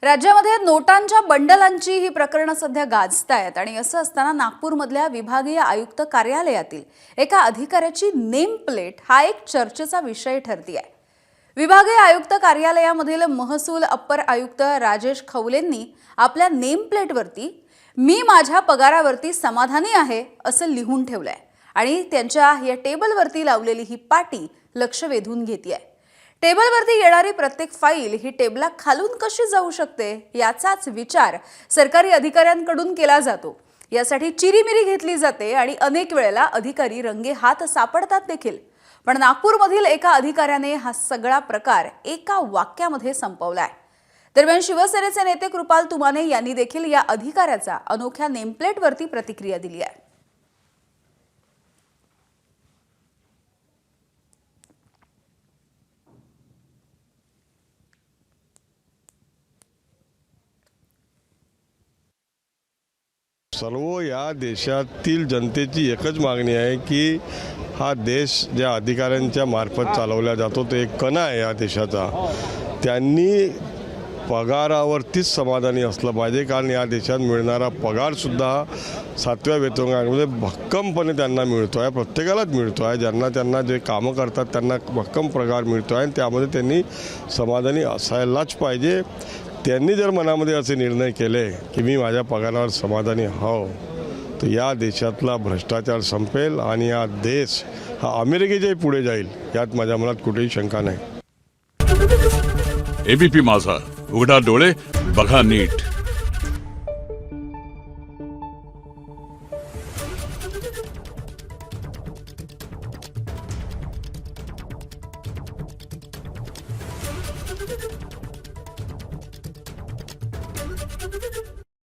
राज्यामध्ये नोटांच्या बंडलांची ही प्रकरणं सध्या गाजतायत आणि असं असताना नागपूरमधल्या विभागीय आयुक्त कार्यालयातील एका अधिकाऱ्याची नेम प्लेट हा एक चर्चेचा विषय ठरती आहे। विभागीय आयुक्त कार्यालयामधील महसूल अप्पर आयुक्त राजेश खवलेंनी आपल्या नेम प्लेटवरती मी माझ्या पगारावरती समाधानी आहे असं लिहून ठेवलंय आणि त्यांच्या या टेबलवरती लावलेली ही पाटी लक्ष वेधून घेतेय। टेबलवरती येणारी प्रत्येक फाईल ही टेबला खालून कशी जाऊ शकते याचाच विचार सरकारी अधिकाऱ्यांकडून केला जातो। यासाठी चिरीमिरी घेतली जाते आणि अनेक वेळेला अधिकारी रंगे हात सापडतात देखील। पण नागपूरमधील एका अधिकाऱ्याने हा सगळा प्रकार एका वाक्यामध्ये संपवलाय। दरम्यान शिवसेनेचे नेते कृपाल तुमाने यांनी देखील या अधिकाऱ्याचा अनोख्या नेमप्लेटवरती प्रतिक्रिया दिली आहे। सर्व या देशातील जनतेची एकच मागणी आहे की हा देश ज्या अधिकाऱ्यांच्या मार्फत चालवला जातो तो एक कणा आहे या देशाचा, त्यांनी पगारावरतीच समाधानी असलं पाहिजे। कारण या देशात मिळणारा पगारसुद्धा 7व्या वेतनआयोगामध्ये भक्कमपणे त्यांना मिळतो आहे, प्रत्येकालाच मिळतो आहे। ज्यांना जे कामं करतात त्यांना भक्कम पगार मिळतो आहे, त्यामध्ये त्यांनी समाधानी असायलाच पाहिजे। त्यांनी जर मनामध्ये असे निर्णय केले की मी माझ्या पगारावर समाधानी हो, तर या देशातला भ्रष्टाचार संपेल आणि हा देश हा अमेरिकेच्याही पुढे जाईल, यात माझ्या मनात कुठेही शंका नाही। एबीपी माझा, उघडा डोळे बघा नीट।